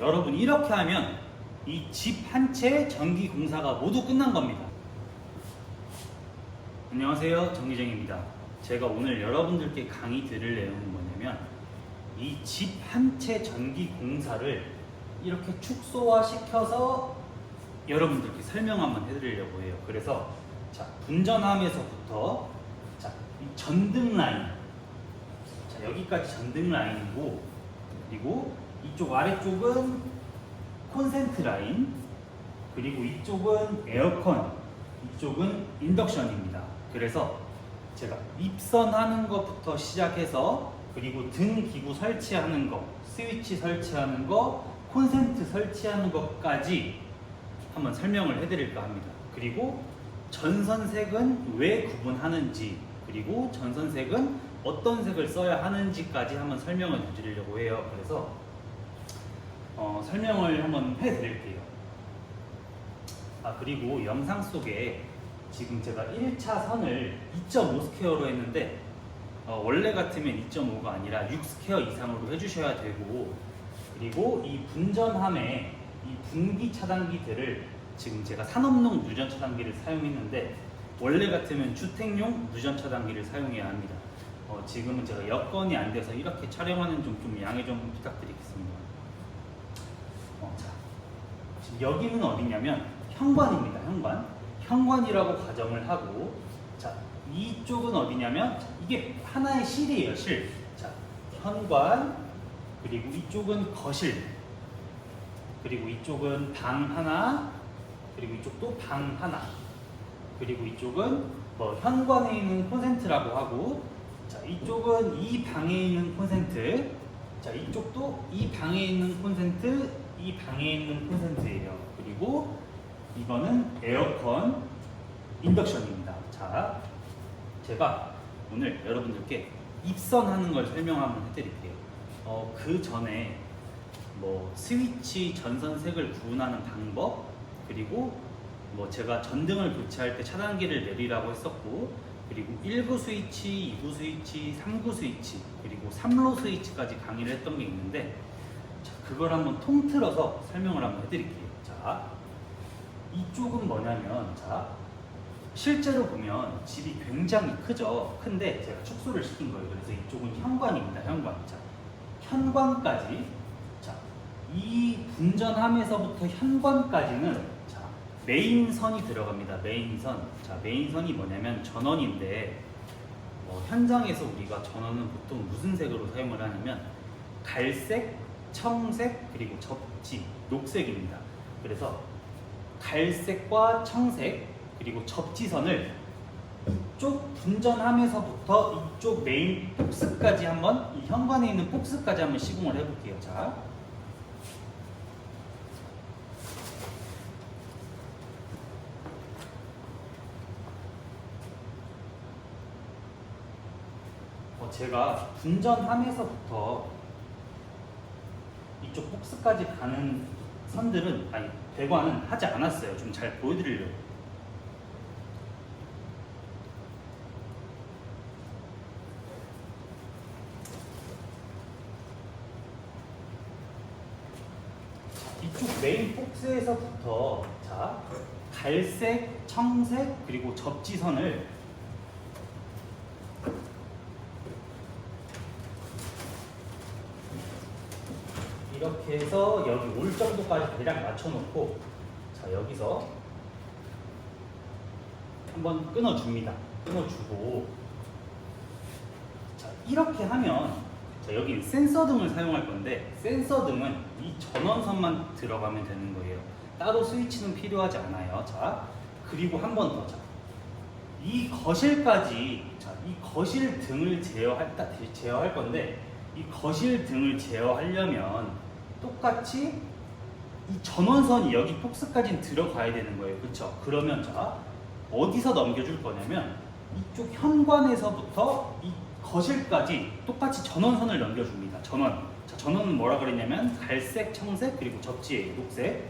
여러분이 이렇게 하면 이 집 한 채 전기 공사가 모두 끝난 겁니다. 안녕하세요, 정기정입니다. 제가 오늘 여러분들께 강의 드릴 내용은 뭐냐면 이 집 한 채 전기 공사를 이렇게 축소화 시켜서 여러분들께 설명 한번 해드리려고 해요. 그래서 자, 분전함에서부터 자, 이 전등 라인, 자, 여기까지 전등 라인이고, 그리고 이쪽 아래쪽은 콘센트 라인, 그리고 이쪽은 에어컨, 이쪽은 인덕션입니다. 그래서 제가 입선하는 것부터 시작해서, 그리고 등 기구 설치하는 거, 스위치 설치하는 거, 콘센트 설치하는 것까지 한번 설명을 해드릴까 합니다. 그리고 전선색은 왜 구분하는지, 그리고 전선색은 어떤 색을 써야 하는지까지 한번 설명을 드리려고 해요. 그래서 설명을 한번 해드릴게요. 그리고 영상 속에 지금 제가 1차 선을 2.5 스퀘어로 했는데 원래 같으면 2.5가 아니라 6 스퀘어 이상으로 해주셔야 되고, 그리고 이 분전함에 이 분기 차단기들을 지금 제가 산업용 누전 차단기를 사용했는데 원래 같으면 주택용 누전 차단기를 사용해야 합니다. 지금은 제가 여건이 안 돼서 이렇게 촬영하는 좀 양해 좀 부탁드리겠습니다. 자, 지금 여기는 어디냐면 현관입니다. 현관이라고 가정을 하고, 자, 이쪽은 어디냐면 이게 하나의 실이에요. 실. 자, 현관, 그리고 이쪽은 거실, 그리고 이쪽은 방 하나, 그리고 이쪽도 방 하나, 그리고 이쪽은 현관에 있는 콘센트라고 하고, 자, 이쪽은 이 방에 있는 콘센트, 자, 이쪽도 이 방에 있는 콘센트, 이 방에 있는 콘센트예요. 그리고 이거는 에어컨, 인덕션입니다. 자, 제가 오늘 여러분들께 입선하는 걸 설명 한번 해드릴게요. 그 전에 스위치 전선색을 구분하는 방법, 그리고 제가 전등을 교체할 때 차단기를 내리라고 했었고, 그리고 1구 스위치, 2구 스위치, 3구 스위치, 그리고 3로 스위치까지 강의를 했던 게 있는데, 자, 그걸 한번 통틀어서 설명을 한번 해드릴게요. 자, 이쪽은 뭐냐면, 자, 실제로 보면 집이 굉장히 크죠. 큰데 제가 축소를 시킨 거예요. 그래서 이쪽은 현관입니다. 자, 현관까지, 자, 이 분전함에서부터 현관까지는 자, 메인선이 들어갑니다. 메인선. 자, 메인선이 뭐냐면 전원인데, 현장에서 우리가 전원은 보통 무슨 색으로 사용을 하냐면 갈색, 청색, 그리고 접지, 녹색입니다. 그래서 갈색과 청색, 그리고 접지선을 이쪽 분전함에서부터 이쪽 메인 폭스까지 한번, 이 현관에 있는 폭스까지 한번 시공을 해볼게요. 자, 제가 분전함에서부터 이쪽 폭스까지 가는 선들은, 배관은 하지 않았어요. 좀 잘 보여드리려고. 이쪽 메인 폭스에서부터 자, 갈색, 청색, 그리고 접지선을 이렇게 해서 여기 올 정도까지 대략 맞춰놓고, 자, 여기서 한번 끊어줍니다. 끊어주고, 자, 이렇게 하면, 자, 여기 센서 등을 사용할 건데, 센서 등은 이 전원선만 들어가면 되는 거예요. 따로 스위치는 필요하지 않아요. 자, 그리고 한 번 더. 자, 이 거실까지, 자, 이 거실 등을 제어할 건데, 이 거실 등을 제어하려면 똑같이 이 전원선이 여기 폭스까지는 들어가야 되는 거예요. 그렇죠? 그러면 자, 어디서 넘겨줄 거냐면 이쪽 현관에서부터 이 거실까지 똑같이 전원선을 넘겨줍니다. 전원. 자, 전원은 뭐라 그랬냐면 갈색, 청색, 그리고 접지예요. 녹색.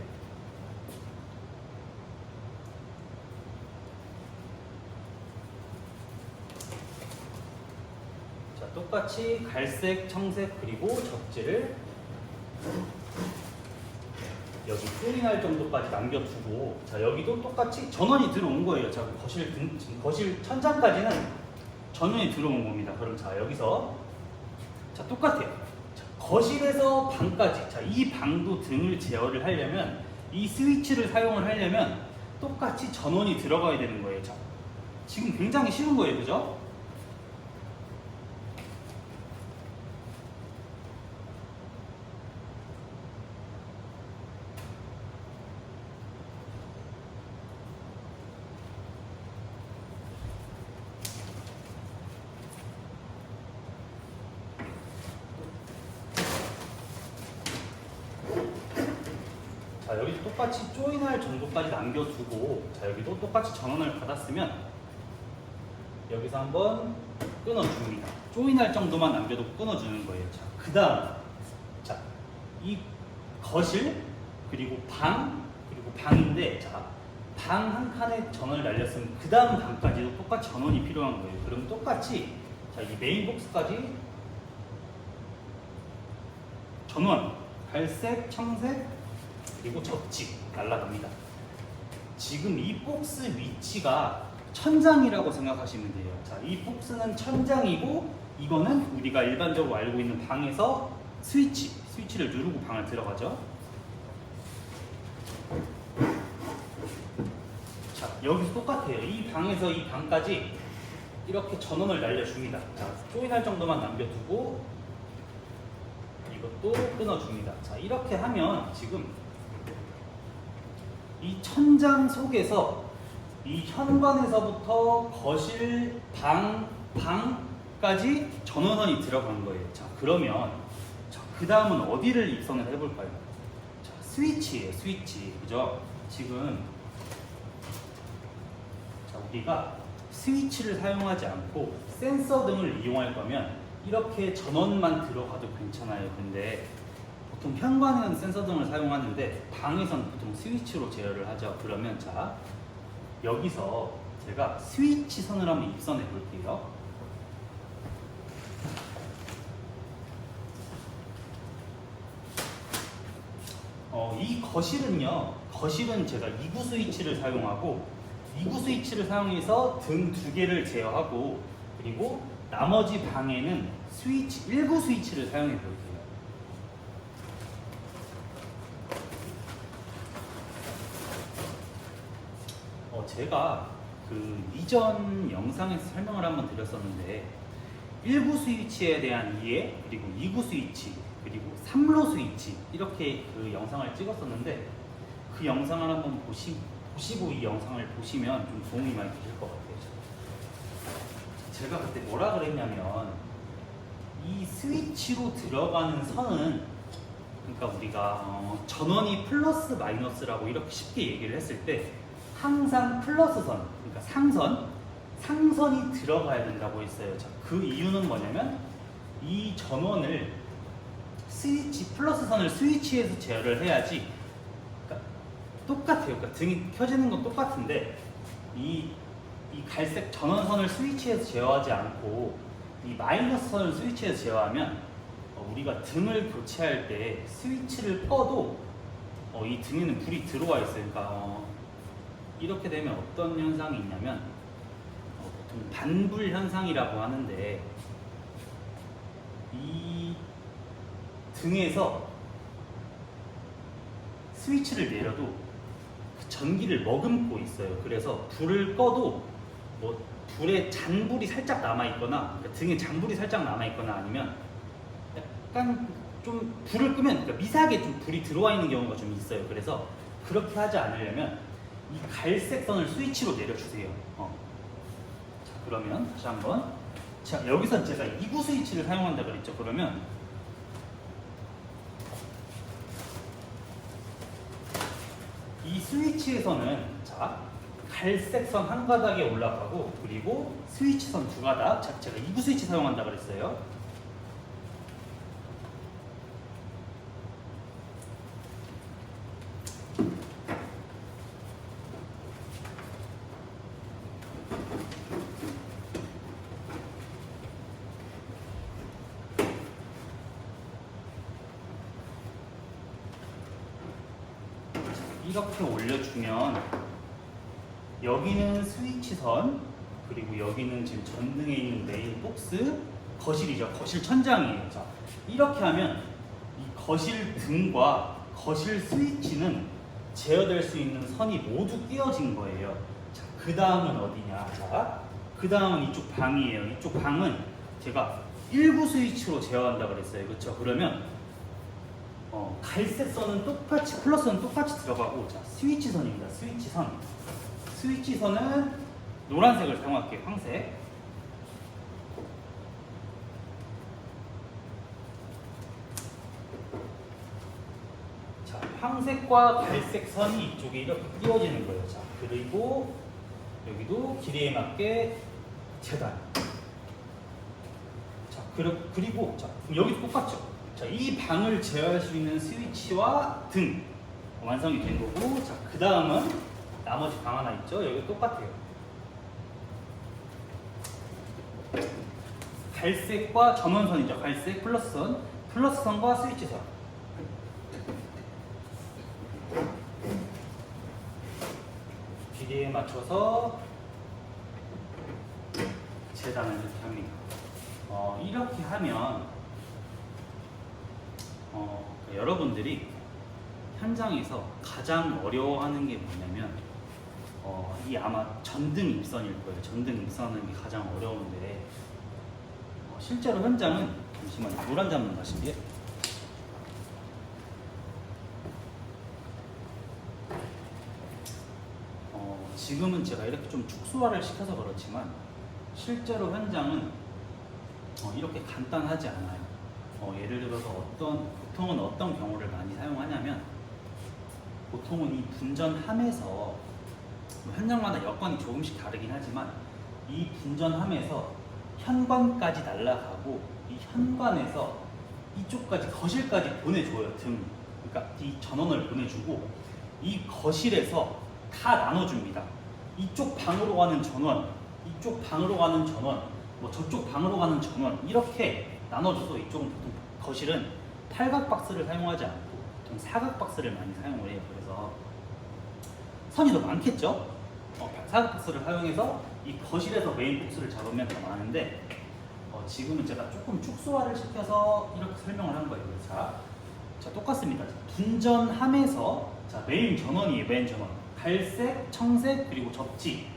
자, 똑같이 갈색, 청색, 그리고 접지를 여기 소리 날 정도까지 남겨두고, 자 여기도 똑같이 전원이 들어온 거예요. 자 거실 천장까지는 전원이 들어온 겁니다. 그럼 자 여기서 자 똑같아요. 자, 거실에서 방까지, 자 이 방도 등을 제어를 하려면, 이 스위치를 사용을 하려면 똑같이 전원이 들어가야 되는 거예요. 자 지금 굉장히 쉬운 거예요, 그죠? 자 여기도 똑같이 조인할 정도까지 남겨두고, 자 여기도 똑같이 전원을 받았으면 여기서 한번 끊어줍니다. 조인할 정도만 남겨두고 끊어주는 거예요. 자 그 다음, 자 이 거실 그리고 방 그리고 방인데, 자 방 한 칸에 전원을 날렸으면 그 다음 방까지도 똑같이 전원이 필요한 거예요. 그럼 똑같이 자 이 메인 복스까지 전원 갈색, 청색 그리고 적직 날아갑니다. 지금 이 복스 위치가 천장이라고 생각하시면 돼요. 자, 이 복스는 천장이고, 이거는 우리가 일반적으로 알고 있는 방에서 스위치를 누르고 방을 들어가죠. 자, 여기서 똑같아요. 이 방에서 이 방까지 이렇게 전원을 날려줍니다. 자, 조인할 정도만 남겨두고 이것도 끊어줍니다. 자, 이렇게 하면 지금 이 천장 속에서 이 현관에서부터 거실, 방까지 전원선이 들어간 거예요. 자, 그러면 그 다음은 어디를 입선을 해볼까요? 자, 스위치예요, 스위치. 그죠? 지금 자, 우리가 스위치를 사용하지 않고 센서 등을 이용할 거면 이렇게 전원만 들어가도 괜찮아요. 근데 보통 현관에는 센서 등을 사용하는데 방에서는 보통 스위치로 제어를 하죠. 그러면 자 여기서 제가 스위치 선을 한번 입선해 볼게요. 이 거실은 제가 2구 스위치를 사용하고, 2구 스위치를 사용해서 등 2개를 제어하고, 그리고 나머지 방에는 1구 스위치를 사용해 볼게요. 제가 그 이전 영상에서 설명을 한번 드렸었는데, 1구 스위치에 대한 이해, 그리고 2구 스위치, 그리고 3로 스위치, 이렇게 그 영상을 찍었었는데, 그 영상을 한번 보시고 이 영상을 보시면 좀 도움이 많이 되실 것 같아요. 제가 그때 뭐라 그랬냐면, 이 스위치로 들어가는 선은, 그러니까 우리가 전원이 플러스 마이너스라고 이렇게 쉽게 얘기를 했을 때 항상 플러스 선, 그러니까 상선이 들어가야 된다고 했어요. 자, 그 이유는 뭐냐면, 이 전원을 플러스 선을 스위치에서 제어를 해야지, 그러니까 똑같아요. 그러니까 등이 켜지는 건 똑같은데, 이 갈색 전원선을 스위치에서 제어하지 않고 이 마이너스 선을 스위치에서 제어하면 우리가 등을 교체할 때 스위치를 꺼도 이 등에는 불이 들어와 있어요. 그러니까 이렇게 되면 어떤 현상이 있냐면, 보통 반불 현상이라고 하는데, 이 등에서 스위치를 내려도 그 전기를 머금고 있어요. 그래서 불을 꺼도 불에 잔불이 살짝 남아있거나, 그러니까 등에 잔불이 살짝 남아있거나, 아니면 약간 좀 불을 끄면 그러니까 미세하게 좀 불이 들어와 있는 경우가 좀 있어요. 그래서 그렇게 하지 않으려면 이 갈색 선을 스위치로 내려주세요. 자, 그러면 다시 한번. 자, 여기서 제가 2구 스위치를 사용한다 그랬죠. 그러면 이 스위치에서는 자 갈색 선 한 가닥에 올라가고, 그리고 스위치 선 2가닥. 자, 제가 2구 스위치 사용한다 그랬어요. 이렇게 올려주면 여기는 스위치선, 그리고 여기는 지금 전등에 있는 메인 복스, 거실이죠. 거실 천장이에요. 자, 이렇게 하면 이 거실 등과 거실 스위치는 제어될 수 있는 선이 모두 띄어진 거예요. 자, 그 다음은 어디냐? 자, 그 다음은 이쪽 방이에요. 이쪽 방은 제가 일부 스위치로 제어한다 그랬어요. 그렇죠? 그러면 갈색 선은 똑같이, 플러스는 똑같이 들어가고, 자, 스위치선입니다. 스위치선. 스위치선은 노란색을 사용할게요. 황색. 자, 황색과 갈색 선이 이쪽에 이렇게 띄워지는 거예요. 자, 그리고 여기도 길이에 맞게 재단. 자, 그리고 자, 여기도 똑같죠. 자, 이 방을 제어할 수 있는 스위치와 등 완성이 된 거고, 자, 그 다음은 나머지 방 하나 있죠. 여기 똑같아요. 갈색과 전원선이죠. 갈색 플러스선, 플러스선과 스위치선. 길이에 맞춰서 재단을 이렇게 합니다. 이렇게 하면 여러분들이 현장에서 가장 어려워하는 게 뭐냐면 이 아마 전등 입선일 거예요. 전등 입선하는 게 가장 어려운데 실제로 현장은, 잠시만요, 물 한 잔만 마실게요. 지금은 제가 이렇게 좀 축소화를 시켜서 그렇지만 실제로 현장은 이렇게 간단하지 않아요. 예를 들어서 보통은 어떤 경우를 많이 사용하냐면, 보통은 이 분전함에서 현장마다 여건이 조금씩 다르긴 하지만 이 분전함에서 현관까지 날아가고, 이 현관에서 이쪽까지 거실까지 보내줘요. 등, 그러니까 이 전원을 보내주고, 이 거실에서 다 나눠줍니다. 이쪽 방으로 가는 전원, 이쪽 방으로 가는 전원, 뭐 저쪽 방으로 가는 전원, 이렇게 나눠줘서 이쪽은 보통 거실은 팔각 박스를 사용하지 않고 보통 사각 박스를 많이 사용을 해요. 그래서 선이 더 많겠죠? 사각 박스를 사용해서 이 거실에서 메인 복스를 잡으면 더 많은데, 지금은 제가 조금 축소화를 시켜서 이렇게 설명을 한 거예요. 자, 똑같습니다. 분전함에서, 자, 메인 전원이에요. 메인 전원. 갈색, 청색, 그리고 접지.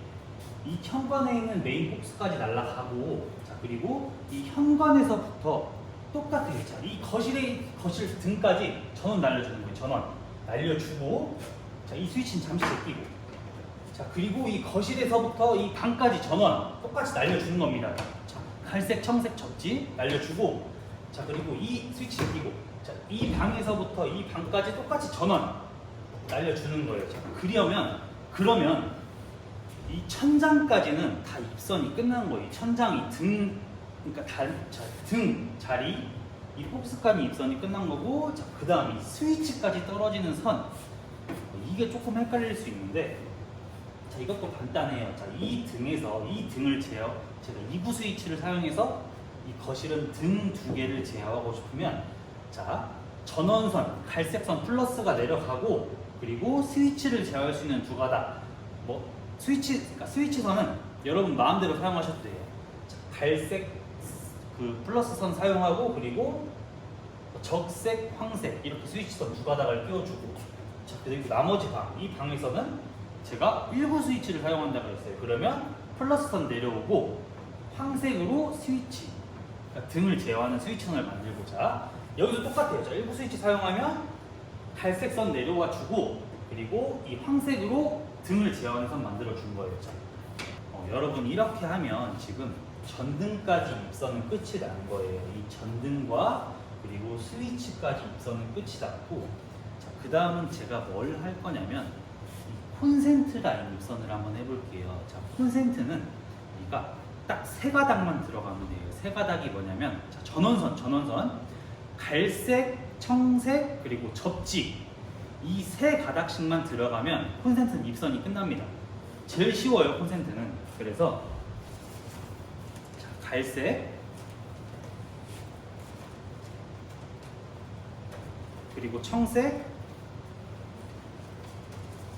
이 현관에 있는 메인 복스까지 날아가고, 자, 그리고 이 현관에서부터 똑같아요. 자, 이 거실 등까지 전원 날려주는 거예요. 전원 날려주고, 자, 이 스위치는 잠시 제끼고, 자, 그리고 이 거실에서부터 이 방까지 전원 똑같이 날려주는 겁니다. 자, 갈색, 청색, 접지 날려주고, 자, 그리고 이 스위치 제끼고, 자, 이 방에서부터 이 방까지 똑같이 전원 날려주는 거예요. 자, 그러면 이 천장까지는 다 입선이 끝난 거예요. 이 천장이 그러니까 등 자리, 이 복스까지 입선이 끝난 거고, 자, 그 다음 이 스위치까지 떨어지는 선, 이게 조금 헷갈릴 수 있는데, 자, 이것도 간단해요. 자, 이 등을 제가 2구 스위치를 사용해서 이 거실은 등 2개를 제어하고 싶으면, 자, 전원선, 갈색선 플러스가 내려가고, 그리고 스위치를 제어할 수 있는 두 가닥, 그러니까 스위치선은 여러분 마음대로 사용하셔도 돼요. 자, 갈색 그 플러스선 사용하고, 그리고 적색, 황색 이렇게 스위치선 두 가닥을 끼워주고, 자, 그리고 나머지 이 방에서는 제가 일부 스위치를 사용한다고 했어요. 그러면 플러스선 내려오고 황색으로 스위치, 그러니까 등을 제어하는 스위치선을 만들고, 자, 여기도 똑같아요. 자, 일부 스위치 사용하면 갈색선 내려와 주고, 그리고 이 황색으로 등을 제어하는 선 만들어 준 거예요. 자, 여러분 이렇게 하면 지금 전등까지 입선은 끝이 난 거예요. 이 전등과 그리고 스위치까지 입선은 끝이 났고, 자, 그 다음은 제가 뭘 할 거냐면 이 콘센트 라인 입선을 한번 해볼게요. 자, 콘센트는 그러니까 딱 세 가닥만 들어가면 돼요. 세 가닥이 뭐냐면, 자, 전원선, 갈색, 청색, 그리고 접지, 이 세 가닥씩만 들어가면 콘센트는 입선이 끝납니다. 제일 쉬워요, 콘센트는. 그래서 자, 갈색, 그리고 청색,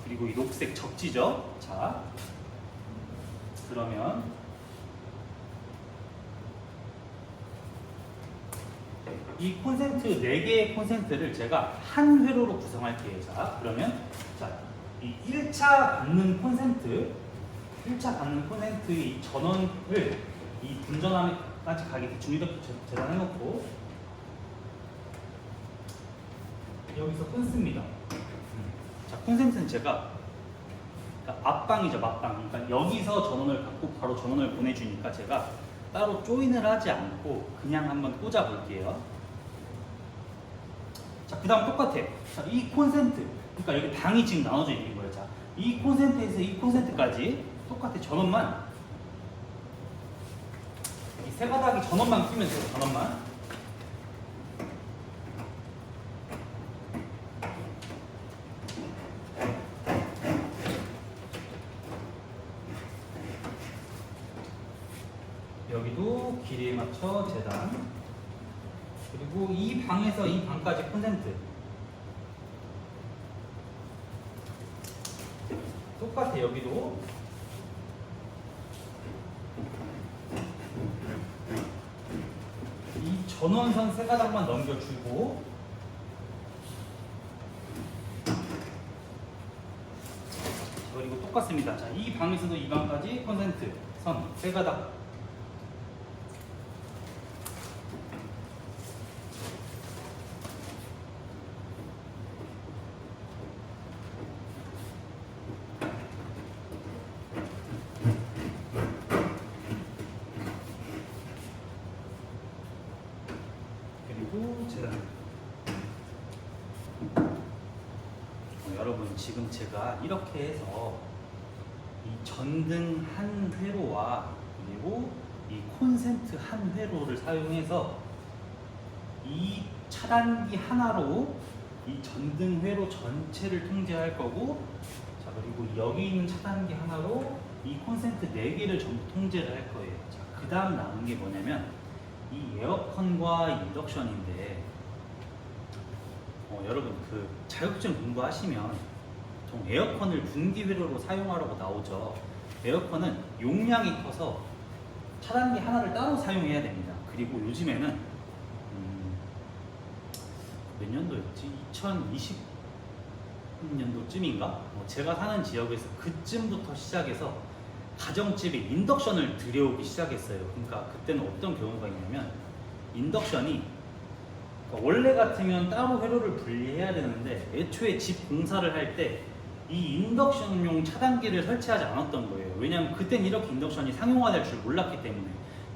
그리고 이 녹색 적지죠. 자, 그러면 이 콘센트 4개의 콘센트를 제가 한 회로로 구성할게요. 자, 그러면 자, 이 1차 받는 콘센트의 이 전원을 이 분전함에까지 가게 대충 이렇게 재단해놓고 여기서 끊습니다. 자, 콘센트는 제가 그러니까 앞방이죠, 맞방. 그러니까 여기서 전원을 받고 바로 전원을 보내주니까 제가 따로 조인을 하지 않고 그냥 한번 꽂아 볼게요. 자, 그 다음 똑같아. 자, 이 콘센트, 그러니까 여기 방이 지금 나눠져 있는 거예요. 자, 이 콘센트에서 이 콘센트까지 똑같아. 전원만 이 세 가닥이 전원만 끼면 돼요. 전원만. 여기도 길이에 맞춰 재단. 그리고 이 방에서 이 방까지 콘센트. 똑같아. 여기도 이 전원선 세 가닥만 넘겨주고 그리고 똑같습니다. 자, 이 방에서도 이 방까지 콘센트 선 세 가닥. 그리고 재단. 여러분, 지금 제가 이렇게 해서 이 전등 한 회로와 그리고 이 콘센트 한 회로를 사용해서 이 차단기 하나로 이 전등 회로 전체를 통제할 거고, 자, 그리고 여기 있는 차단기 하나로 이 콘센트 4개를 전부 통제를 할 거예요. 자, 그 다음 남은 게 뭐냐면 이 에어컨과 인덕션인데, 여러분 그 자격증 공부하시면 보통 에어컨을 분기 회로로 사용하라고 나오죠. 에어컨은 용량이 커서 차단기 하나를 따로 사용해야 됩니다. 그리고 요즘에는 몇 년도였지? 2020년도쯤인가? 제가 사는 지역에서 그쯤부터 시작해서 가정집에 인덕션을 들여오기 시작했어요. 그러니까 그때는 어떤 경우가 있냐면 인덕션이 그러니까 원래 같으면 따로 회로를 분리해야 되는데 애초에 집 공사를 할 때 이 인덕션용 차단기를 설치하지 않았던 거예요. 왜냐하면 그땐 이렇게 인덕션이 상용화될 줄 몰랐기 때문에.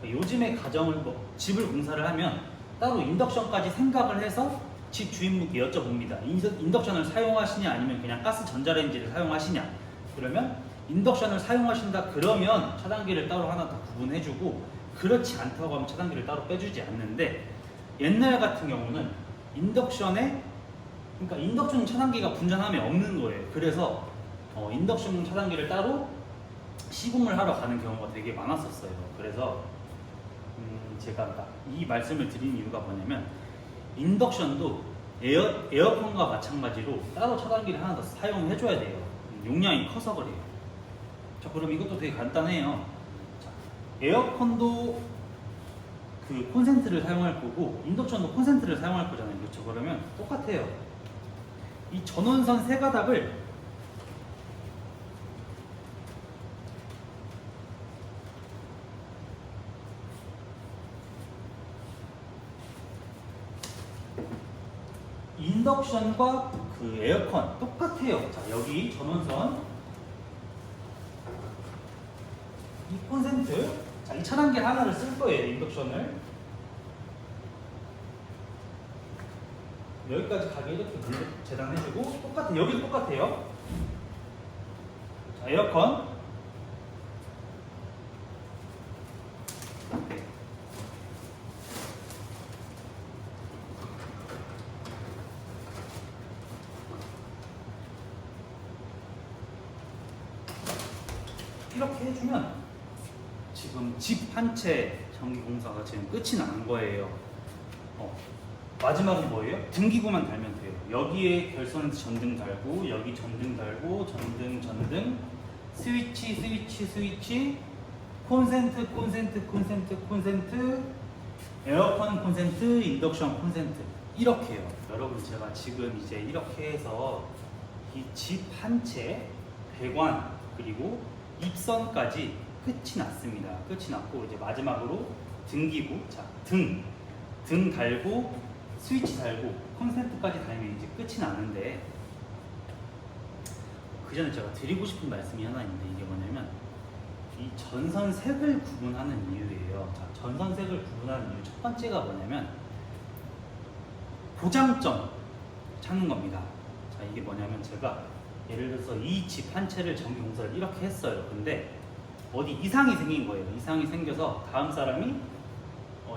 그러니까 요즘에 가정을 집을 공사를 하면 따로 인덕션까지 생각을 해서 집 주인분께 여쭤봅니다. 인덕션을 사용하시냐 아니면 그냥 가스 전자레인지를 사용하시냐. 그러면 인덕션을 사용하신다 그러면 차단기를 따로 하나 더 구분해주고, 그렇지 않다고 하면 차단기를 따로 빼주지 않는데, 옛날 같은 경우는 그러니까 인덕션 차단기가 분전함에 없는 거예요. 그래서 인덕션 차단기를 따로 시공을 하러 가는 경우가 되게 많았었어요. 그래서 제가 이 말씀을 드린 이유가 뭐냐면, 인덕션도 에어컨과 마찬가지로 따로 차단기를 하나 더 사용해줘야 돼요. 용량이 커서 그래요. 자, 그럼 이것도 되게 간단해요. 자, 에어컨도 그 콘센트를 사용할 거고 인덕션도 콘센트를 사용할 거잖아요. 그렇죠? 그러면 똑같아요. 이 전원선 세 가닥을 인덕션과 그 에어컨 똑같아요. 자, 여기 전원선, 이 콘센트, 자, 이 차단기 하나를 쓸 거예요. 인덕션을 여기까지 가게 이렇게 재단해주고, 똑같아. 여기도 똑같아요. 자, 에어컨, 이렇게 해주면 지금 집 한 채 전기 공사가 지금 끝이 나는 거예요. 마지막은 뭐예요? 등기구만 달면 돼요. 여기에 결선 전등 달고 여기 전등 달고 전등 스위치 콘센트 에어컨 콘센트 인덕션 콘센트 이렇게요. 여러분 제가 지금 이제 이렇게 해서 이 집 한 채 배관 그리고 입선까지 끝이 났습니다. 끝이 났고 이제 마지막으로 등기구 등 달고 스위치 달고 콘센트까지 달면 이제 끝이 나는데 그 전에 제가 드리고 싶은 말씀이 하나 있는데 이게 뭐냐면 이 전선색을 구분하는 이유예요. 자, 전선색을 구분하는 이유 첫 번째가 뭐냐면 고장점 찾는 겁니다. 자, 이게 뭐냐면 제가 예를 들어서 이 집 한 채를 전기 공사를 이렇게 했어요. 근데 어디 이상이 생긴 거예요. 이상이 생겨서 다음 사람이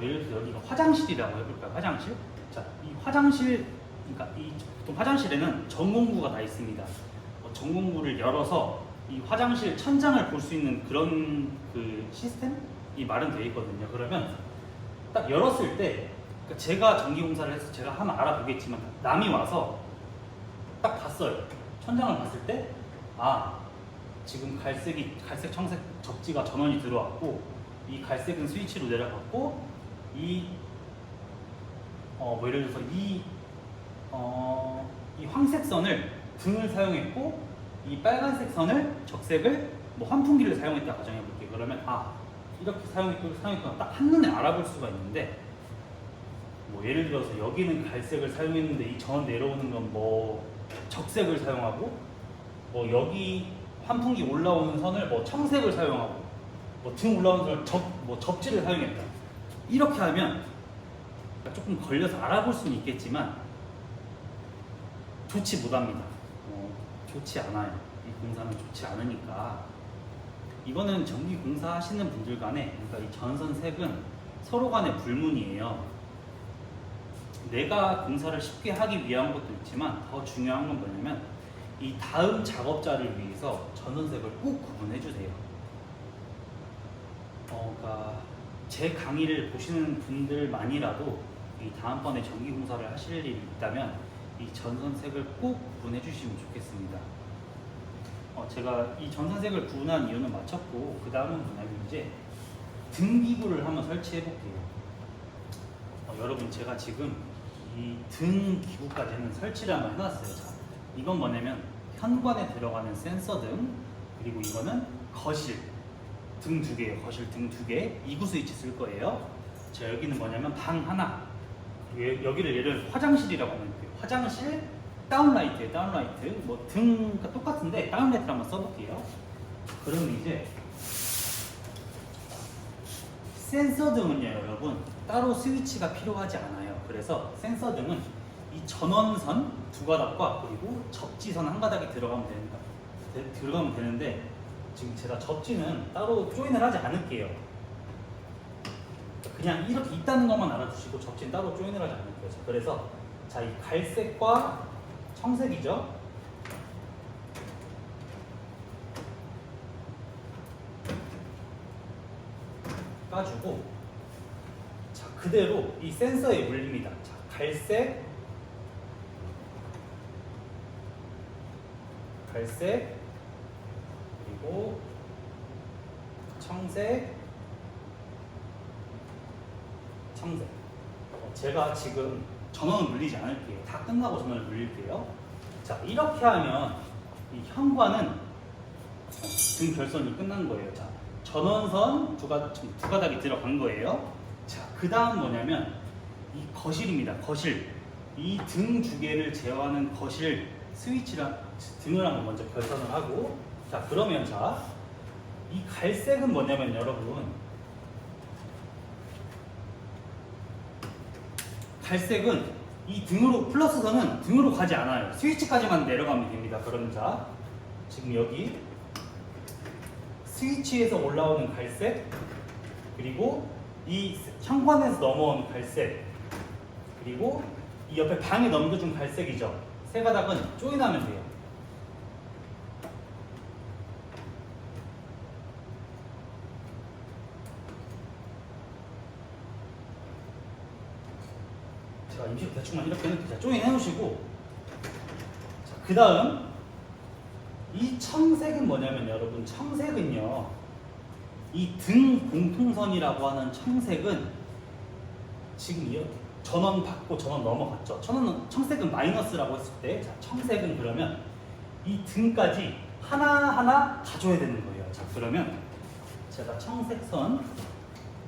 예를 들어 여기가 화장실이라고 해볼까요? 화장실? 자, 이 화장실, 그러니까 보통 화장실에는 전공구가 다 있습니다. 전공구를 열어서 이 화장실 천장을 볼 수 있는 그런 그 시스템이 마련되어 있거든요. 그러면 딱 열었을 때 그러니까 제가 전기공사를 해서 제가 한번 알아보겠지만 남이 와서 딱 봤어요. 천장을 봤을 때 지금 갈색, 청색 접지가 전원이 들어왔고 이 갈색은 스위치로 내려갔고 예를 들어서 이 황색 선을 등을 사용했고 이 빨간색 선을 적색을 환풍기를 사용했다 가정해볼게요. 그러면 이렇게 사용했구나 딱 한눈에 알아볼 수가 있는데 예를 들어서 여기는 갈색을 사용했는데 이 전원 내려오는 건 적색을 사용하고 여기 환풍기 올라오는 선을 청색을 사용하고 등 올라오는 선을 접지를 사용했다. 이렇게 하면 조금 걸려서 알아볼 수는 있겠지만 좋지 못합니다. 좋지 않아요. 이 공사는 좋지 않으니까 이거는 전기 공사 하시는 분들 간에 그러니까 이 전선색은 서로 간의 불문이에요. 내가 공사를 쉽게 하기 위한 것도 있지만 더 중요한 건 뭐냐면 이 다음 작업자를 위해서 전선색을 꼭 구분해 주세요. 그러니까 제 강의를 보시는 분들만이라도 이 다음번에 전기 공사를 하실 일이 있다면 이 전선색을 꼭 구분해 주시면 좋겠습니다. 제가 이 전선색을 구분한 이유는 마쳤고 그 다음은 뭐냐면 이제 등기구를 한번 설치해 볼게요. 여러분 제가 지금 이 등 기구까지는 설치를 한번 해놨어요. 자, 이건 뭐냐면 현관에 들어가는 센서 등 그리고 이거는 거실 등 두 개예요. 거실 등 두 개 2구 스위치 쓸 거예요. 자, 여기는 뭐냐면 방 하나 여기를 예를 들어 화장실이라고 하면 돼요. 화장실 다운라이트예요. 다운라이트 등과 똑같은데 다운라이트를 한번 써볼게요. 그러면 이제 센서 등은요 여러분 따로 스위치가 필요하지 않아요. 그래서 센서 등은 이 전원선 두 가닥과 그리고 접지선 한 가닥이 들어가면 되는데 지금 제가 접지는 따로 조인을 하지 않을게요. 그냥 이렇게 있다는 것만 알아두시고 접지는 따로 조인을 하지 않을게요. 그래서 이 갈색과 청색이죠. 까주고 그대로 이 센서에 물립니다. 갈색 그리고 청색 제가 지금 전원을 물리지 않을게요. 다 끝나고 전원을 물릴게요. 자, 이렇게 하면 이 현관은 등 결선이 끝난 거예요. 자, 전원선 두 가닥이 들어간 거예요. 자, 그 다음 뭐냐면 이 거실입니다. 거실. 이 등 두 개를 제어하는 거실 스위치랑 등을 한번 먼저 결선을 하고 자, 그러면 이 갈색은 뭐냐면 여러분 갈색은 이 등으로 플러스선은 등으로 가지 않아요. 스위치까지만 내려가면 됩니다. 그러면 지금 여기 스위치에서 올라오는 갈색 그리고 이 현관에서 넘어온 갈색 그리고 이 옆에 방에 넘겨준 갈색이죠. 세 가닥은 조인하면 돼요. 제가 임시로 대충만 이렇게 조인 해놓으시고 그 다음 이 청색은 뭐냐면 여러분, 청색은요, 이 등 공통선이라고 하는 청색은 지금 이 전원 받고 전원 넘어갔죠. 청색은 마이너스라고 했을 때, 자, 청색은 그러면 이 등까지 하나하나 가져야 되는 거예요. 자, 그러면 제가 청색선,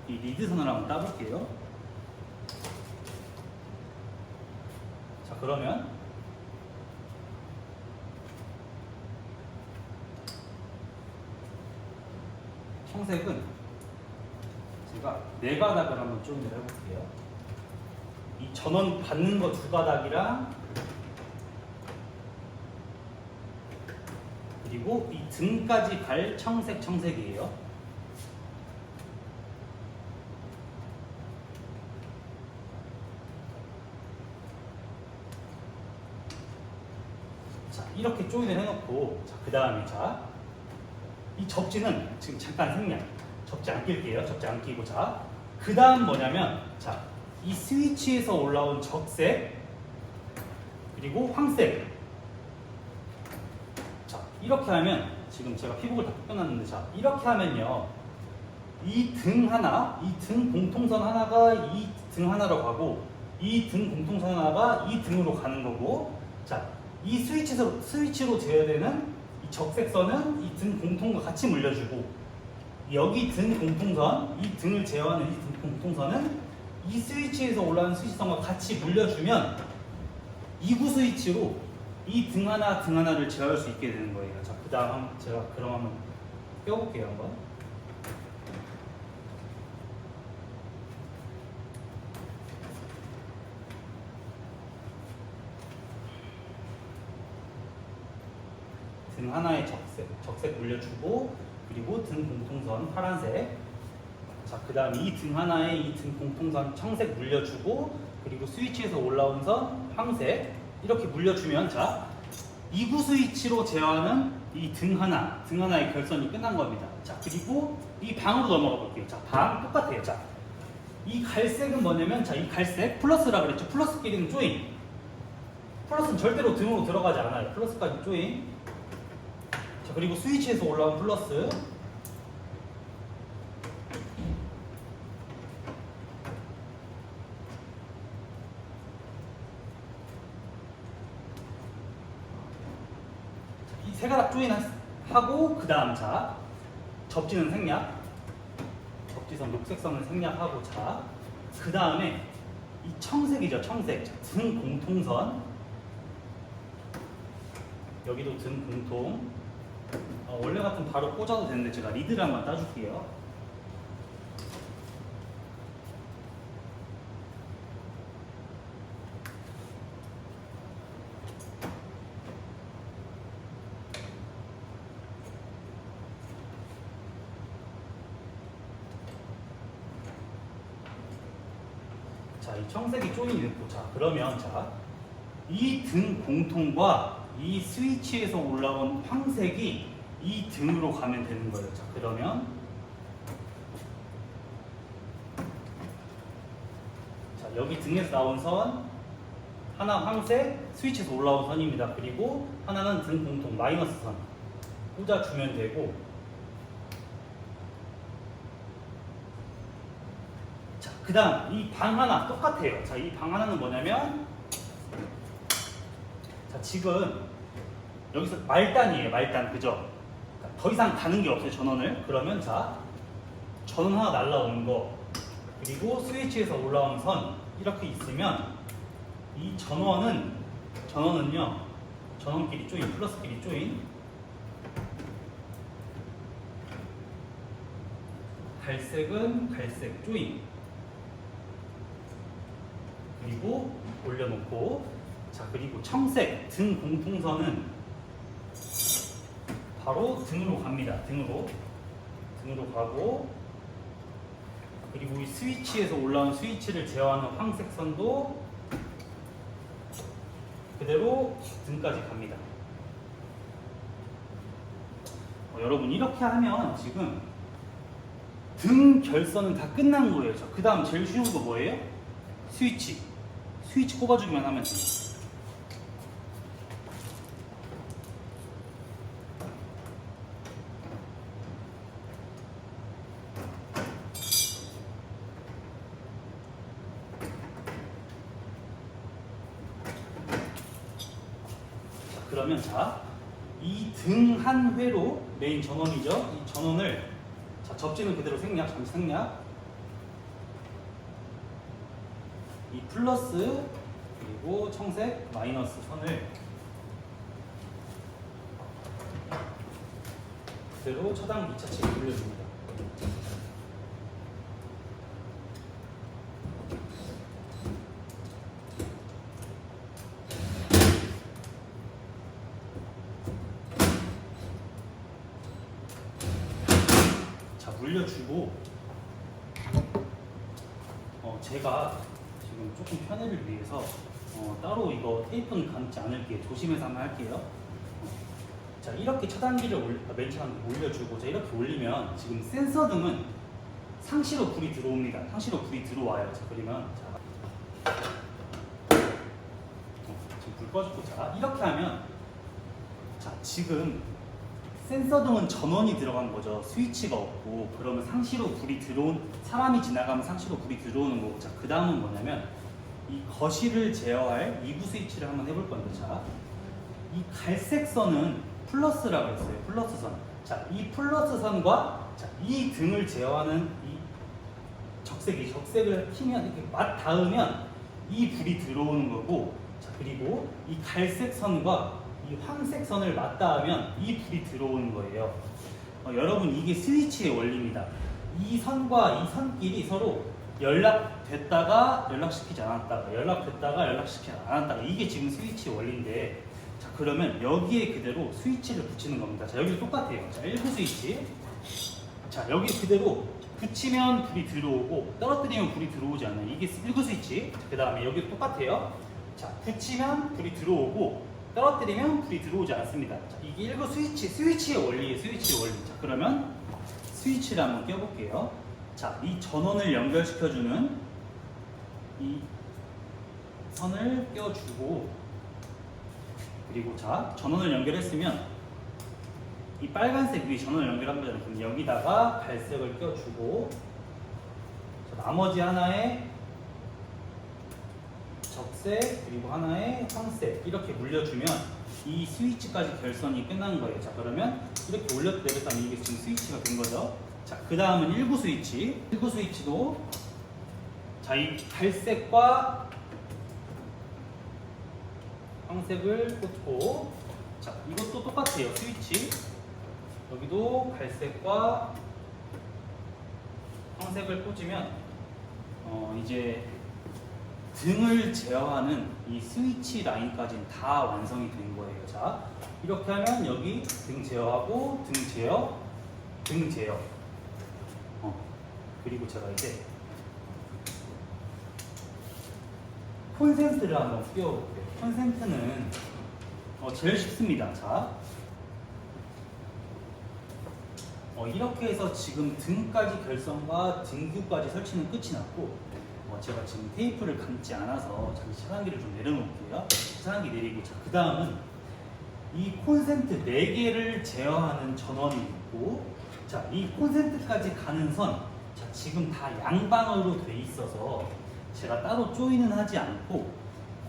이 리드선을 한번 따볼게요. 자, 그러면 청색은 제가 네 가닥을 한번 조인을 해볼게요. 이 전원 받는 거 두 가닥이랑 그리고 이 등까지 갈 청색이에요. 자, 이렇게 조인을 해놓고, 자, 그 다음에 자, 이 접지는 지금 잠깐 생략. 접지 안 낄게요. 접지 안 끼고, 자, 그 다음 뭐냐면, 자, 이 스위치에서 올라온 적색 그리고 황색. 자, 이렇게 하면 지금 제가 피복을 다 뜯겨놨는데, 자, 이렇게 하면요, 이 등 하나, 이 등 공통선 하나가 이 등 하나로 가고, 이 등 공통선 하나가 이 등으로 가는 거고, 자, 이 스위치로 제어야 되는 이 적색선은 이 등 공통과 같이 물려주고, 여기 등 공통선, 이 등을 제어하는 이 등 공통선은 이 스위치에서 올라오는 스위치선과 같이 물려주면 2구 스위치로 이 등 하나를 제어할 수 있게 되는 거예요. 자, 그 다음 제가 그럼 한번 껴볼게요. 한번. 등 하나에 적색 물려주고, 그리고 등 공통선 파란색. 자, 그 다음에 이 등 하나에 이 등 공통선 청색 물려주고, 그리고 스위치에서 올라온 선 황색. 이렇게 물려주면, 자, 2구 스위치로 제어하는 이 등 하나의 결선이 끝난 겁니다. 자, 그리고 이 방으로 넘어가 볼게요. 자, 방 똑같아요. 자, 이 갈색은 뭐냐면, 자, 이 갈색 플러스라 그랬죠. 플러스끼리는 조인. 플러스는 절대로 등으로 들어가지 않아요. 플러스까지 조인. 자, 그리고 스위치에서 올라온 플러스. 이 세 가닥 조인하고, 그 다음 자, 접지는 생략. 접지선 녹색선을 생략하고, 자, 그 다음에 이 청색이죠. 청색. 자, 등 공통선. 여기도 등 공통. 원래 같으면 바로 꽂아도 되는데 제가 리드를 한번 따줄게요. 자, 이 청색이 조인이 됐고, 자, 그러면 자, 이 등 공통과 이 스위치에서 올라온 황색이 이 등으로 가면 되는 거예요. 자, 그러면 자, 여기 등에서 나온 선 하나 황색, 스위치에서 올라온 선입니다. 그리고 하나는 등 공통 마이너스 선 꽂아주면 되고, 자, 그 다음 이 방 하나 똑같아요. 자, 이 방 하나는 뭐냐면, 자, 지금 여기서 말단이에요. 말단, 그죠? 더 이상 가는 게 없어요. 전원을. 그러면 자, 전원 하나 날라오는 거, 그리고 스위치에서 올라온 선 이렇게 있으면 이 전원은요, 전원끼리 조인, 플러스끼리 조인. 갈색은 갈색 조인. 그리고 올려놓고, 자, 그리고 청색 등 공통선은 바로 등으로 갑니다. 등으로 가고, 그리고 이 스위치에서 올라온 스위치를 제어하는 황색 선도 그대로 등까지 갑니다. 여러분, 이렇게 하면 지금 등 결선은 다 끝난 거예요. 그 다음 제일 쉬운 거 뭐예요? 스위치 꼽아주기만 하면 돼요. 그러면 이 등 한 회로 메인 전원이죠. 이 전원을 접지는 그대로 생략, 잠시 생략. 이 플러스 그리고 청색 마이너스 선을 그대로 차단 2차측에 올려줍니다. 물려주고 제가 지금 조금 편의를 위해서 따로 이거 테이프는 감지 않을게요. 조심해서 한번 할게요. 자, 이렇게 차단기를 맨 처음에 올려주고 자, 이렇게 올리면 지금 센서 등은 상시로 불이 들어옵니다. 상시로 불이 들어와요. 자, 그러면 지금 불 꺼졌고 자, 이렇게 하면 자, 지금 센서 등은 전원이 들어간 거죠. 스위치가 없고 그러면 상시로 불이 사람이 지나가면 상시로 불이 들어오는 거고 자, 그 다음은 뭐냐면 이 거실을 제어할 2구 스위치를 한번 해볼 건데 자, 이 갈색 선은 플러스라고 했어요. 플러스 선. 자, 이 플러스 선과 자, 이 등을 제어하는 이 적색을 키면 이렇게 맞닿으면 이 불이 들어오는 거고 자, 그리고 이 갈색 선과 이 황색 선을 맞닿으면 이 불이 들어오는 거예요. 여러분 이게 스위치의 원리입니다. 이 선과 이 선끼리 서로 연락됐다가 연락시키지 않았다가 연락됐다가 연락시키지 않았다가 이게 지금 스위치의 원리인데 자, 그러면 여기에 그대로 스위치를 붙이는 겁니다. 자, 여기도 똑같아요. 자, 1구 스위치. 자, 여기 그대로 붙이면 불이 들어오고 떨어뜨리면 불이 들어오지 않아요. 이게 1구 스위치. 그 다음에 여기도 똑같아요. 자, 붙이면 불이 들어오고 떨어뜨리면 불이 들어오지 않습니다. 자, 이게 1구 스위치의 원리예요. 스위치의 원리. 자, 그러면 스위치를 한번 껴볼게요. 자, 이 전원을 연결시켜주는 이 선을 껴주고 그리고 자, 전원을 연결했으면 이 빨간색 위에 전원을 연결한 거잖아요. 그럼 여기다가 갈색을 껴주고 자, 나머지 하나에 적색 그리고 하나에 황색 이렇게 물려주면 이 스위치까지 결선이 끝난 거예요. 자, 그러면 이렇게 올렸다 내렸다 하면 이게 지금 스위치가 된 거죠. 자, 그 다음은 1구 스위치. 1구 스위치도 자, 이 갈색과 황색을 꽂고 자, 이것도 똑같아요. 스위치. 여기도 갈색과 황색을 꽂으면 이제 등을 제어하는 이 스위치 라인까지는 다 완성이 된 거예요. 자, 이렇게 하면 여기 등 제어하고 등 제어, 등 제어. 그리고 제가 이제 콘센트를 한번 끼워볼게요. 콘센트는 제일 쉽습니다. 자, 이렇게 해서 지금 등까지 결선과 등규까지 설치는 끝이 났고 제가 지금 테이프를 감지 않아서 잠시 차단기를 좀 내려놓을게요. 차단기 내리고 자, 그 다음은 이 콘센트 4개를 제어하는 전원이 있고 자, 이 콘센트까지 가는 선 자, 지금 다 양방으로 돼 있어서 제가 따로 조인은 하지 않고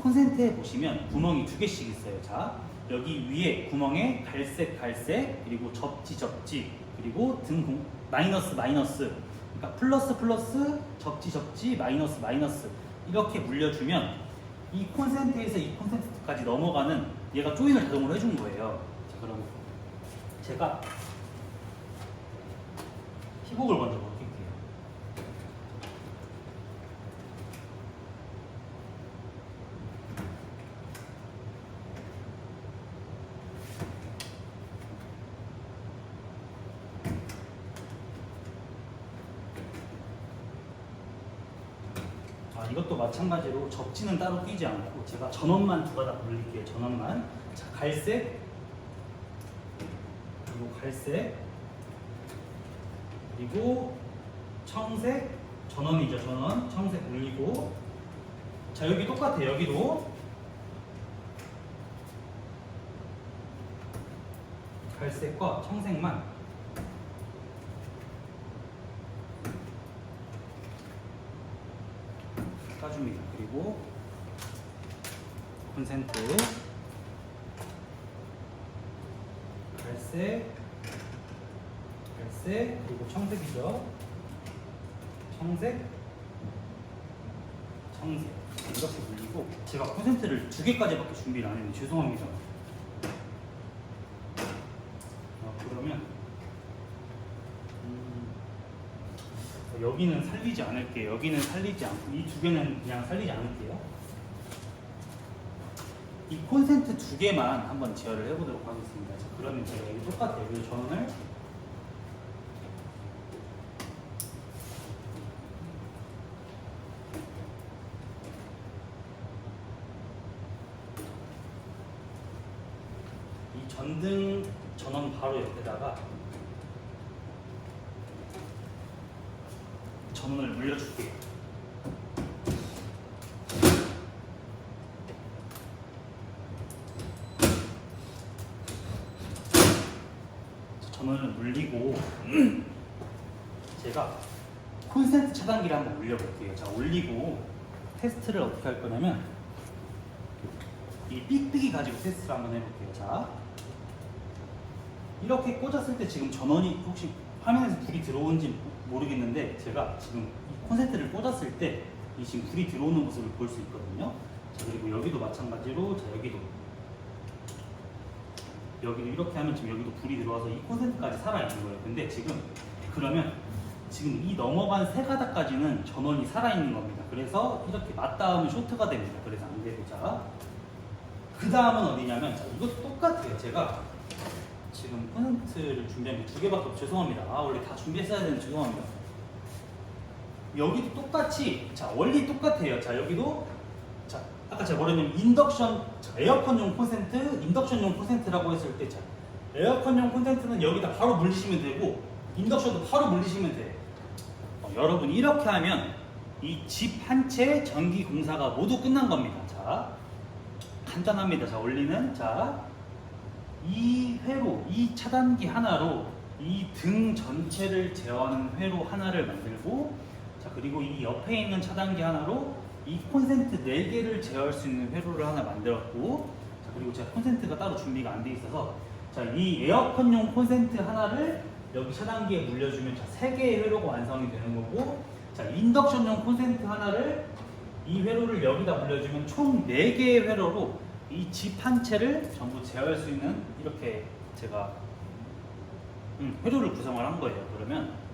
콘센트에 보시면 구멍이 2개씩 있어요. 자, 여기 위에 구멍에 갈색 그리고 접지 그리고 등 마이너스 그러니까 플러스 접지 마이너스 이렇게 물려주면 이 콘센트에서 이 콘센트까지 넘어가는 얘가 조인을 자동으로 해준 거예요. 자, 그럼 제가 피복을 먼저 벗길게요. 이것도 마찬가지로 접지는 따로 끼지 않고 제가 전원만 두 가닥 올릴게요. 전원만. 자, 갈색 그리고 갈색 그리고 청색 전원이죠. 전원 청색 올리고 자, 여기 똑같아요. 여기도 갈색과 청색만 까줍니다. 그리고 콘센트 갈색, 갈색, 그리고 청색이죠. 청색, 청색. 이렇게 물리고, 제가 콘센트를 2개까지밖에 준비를 안 했는데 죄송합니다. 그러면 여기는 살리지 않을게요. 여기는 살리지 않고 이 2개는 그냥 살리지 않을게요. 이 콘센트 2개만 한번 제어를 해보도록 하겠습니다. 자, 그러면 제가 여기 똑같아요. 여기 전원을 이 전등 전원 바로 옆에다가 전원을 물려줄게요. 전원을 물리고 제가 콘센트 차단기를 한번 올려볼게요. 자, 올리고 테스트를 어떻게 할 거냐면 이 삑삑이 가지고 테스트를 한번 해볼게요. 자, 이렇게 꽂았을 때 지금 전원이 혹시 화면에서 불이 들어오는지 모르겠는데 제가 지금 이 콘센트를 꽂았을 때 이 지금 불이 들어오는 모습을 볼 수 있거든요. 자, 그리고 여기도 마찬가지로, 자, 여기도 이렇게 하면 지금 여기도 불이 들어와서 이 콘센트까지 살아있는 거예요. 근데 지금 그러면 지금 이 넘어간 세 가닥까지는 전원이 살아있는 겁니다. 그래서 이렇게 맞닿으면 쇼트가 됩니다. 그래서 안 되고, 자, 그 다음은 어디냐면, 자, 이것도 똑같아요. 제가 지금 콘센트를 준비한 게 2개밖에 없어요. 죄송합니다. 원래 다 준비했어야 되는데 죄송합니다. 여기도 똑같이, 자, 원리 똑같아요. 자, 여기도, 자, 아까 제가 뭐랬냐면 인덕션, 자, 에어컨용 콘센트, 인덕션용 콘센트라고 했을 때, 자, 에어컨용 콘센트는 여기다 바로 물리시면 되고 인덕션도 바로 물리시면 돼요. 여러분 이렇게 하면 이 집 한 채 전기 공사가 모두 끝난 겁니다. 자, 간단합니다. 자, 원리는, 자, 이 회로, 이 차단기 하나로 이 등 전체를 제어하는 회로 하나를 만들고, 자, 그리고 이 옆에 있는 차단기 하나로 이 콘센트 4개를 제어할 수 있는 회로를 하나 만들었고, 자, 그리고 제가 콘센트가 따로 준비가 안 돼 있어서, 자, 이 에어컨용 콘센트 하나를 여기 차단기에 물려주면, 자, 3개의 회로가 완성이 되는 거고, 자, 인덕션용 콘센트 하나를 이 회로를 여기다 물려주면 총 4개의 회로로 이 집 한 채를 전부 제어할 수 있는, 이렇게 제가 회로를 구성을 한 거예요. 그러면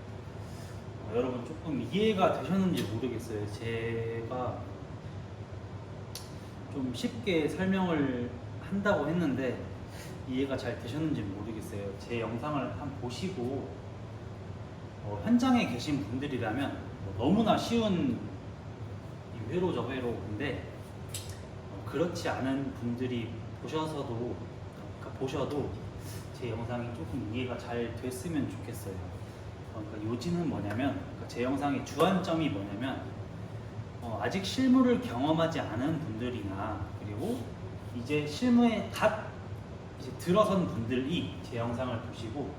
여러분 조금 이해가 되셨는지 모르겠어요. 제가 좀 쉽게 설명을 한다고 했는데 이해가 잘 되셨는지 모르겠어요. 제 영상을 한번 보시고 현장에 계신 분들이라면 너무나 쉬운 이 회로 저 회로인데, 그렇지 않은 분들이 보셔도 제 영상이 조금 이해가 잘 됐으면 좋겠어요. 그러니까 요지는 뭐냐면, 그러니까 제 영상의 주안점이 뭐냐면, 아직 실무를 경험하지 않은 분들이나, 그리고 이제 실무에 이제 들어선 분들이 제 영상을 보시고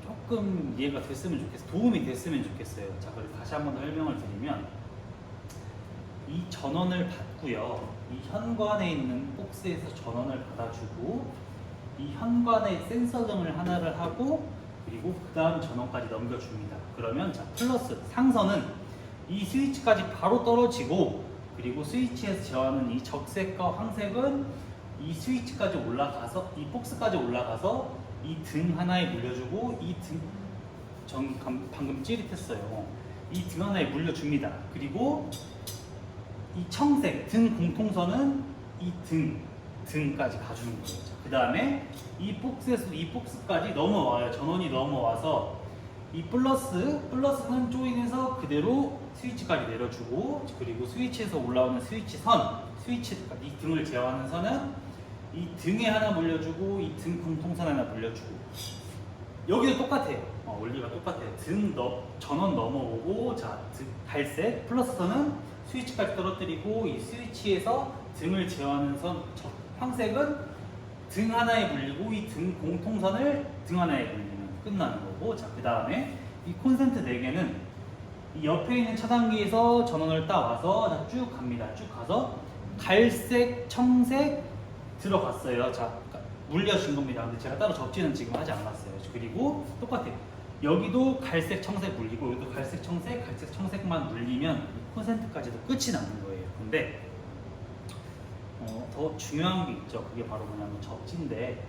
조금 이해가 됐으면 좋겠어요. 도움이 됐으면 좋겠어요. 자, 그리고 다시 한번 더 설명을 드리면, 이 전원을 받고요, 이 현관에 있는 박스에서 전원을 받아주고, 이 현관에 센서 등을 하나를 하고, 그리고 그 다음 전원까지 넘겨줍니다. 그러면, 자, 플러스 상선은 이 스위치까지 바로 떨어지고, 그리고 스위치에서 제어하는 이 적색과 황색은 이 스위치까지 올라가서, 이 박스까지 올라가서 이 등 하나에 물려주고, 이 등 방금 찌릿했어요. 이 등 하나에 물려줍니다. 그리고 이 청색 등 공통선은 이 등까지 가주는 거예요. 그 다음에 이 박스에서 이 박스까지 넘어와요. 전원이 넘어와서 이 플러스는 조인해서 그대로 스위치까지 내려주고, 그리고 스위치에서 올라오는 이 등을 제어하는 선은 이 등에 하나 물려주고, 이 등 공통선 하나 물려주고, 여기도 똑같아요. 원리가 똑같아요. 전원 넘어오고, 자, 갈색 플러스선은 스위치까지 떨어뜨리고, 이 스위치에서 등을 제어하는 선 황색은 등 하나에 물리고, 이 등 공통선을 등 하나에 물리면 끝나는 거고, 자, 그 다음에 이 콘센트 4개는 이 옆에 있는 차단기에서 전원을 따와서, 자, 쭉 갑니다. 쭉 가서 갈색, 청색 들어갔어요. 자, 물려준 겁니다. 근데 제가 따로 접지는 지금 하지 않았어요. 그리고 똑같아요. 여기도 갈색, 청색 물리고 여기도 갈색, 청색, 갈색, 청색만 물리면 콘센트까지도 끝이 나는 거예요. 근데 더 중요한 게 있죠. 그게 바로 뭐냐면 접지인데,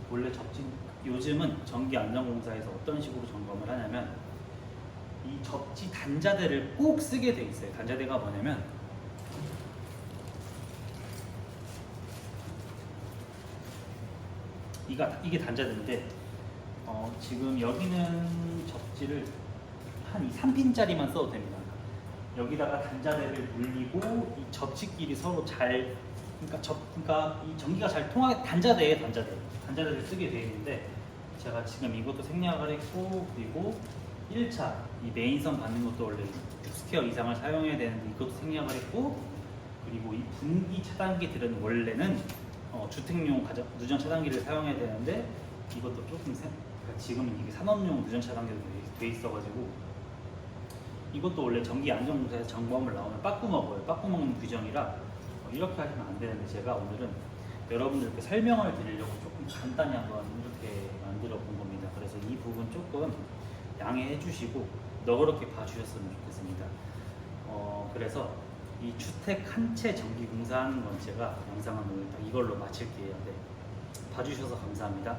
원래 접지, 요즘은 전기안전공사에서 어떤 식으로 점검을 하냐면 이 접지 단자대를 꼭 쓰게 돼 있어요. 단자대가 뭐냐면 이게 단자대인데, 지금 여기는 접지를 한 3핀짜리만 써도 됩니다. 여기다가 단자대를 물리고 이 접지끼리 서로 잘, 그러니까 이 전기가 잘 통하게 단자대를 쓰게 되어 있는데, 제가 지금 이것도 생략을 했고, 그리고 1차 이 메인선 받는 것도 원래 6스퀘어 이상을 사용해야 되는데 이것도 생략을 했고, 그리고 이 분기 차단기들은 원래는 주택용 누전 차단기를 사용해야 되는데 이것도 조금 그러니까 지금은 이게 산업용 누전 차단기로 돼 있어가지고 이것도 원래 전기안전공사에서 점검을 나오면 빠꾸 먹어요. 빠꾸 먹는 규정이라 이렇게 하시면 안 되는데, 제가 오늘은 여러분들께 설명을 드리려고 조금 간단히 한번 이렇게 만들어 본 겁니다. 그래서 이 부분 조금 양해해 주시고 너그럽게 봐주셨으면 좋겠습니다. 그래서 이 주택 한 채 전기 공사하는 건 제가 영상은 오늘 딱 이걸로 마칠게요. 네. 봐주셔서 감사합니다.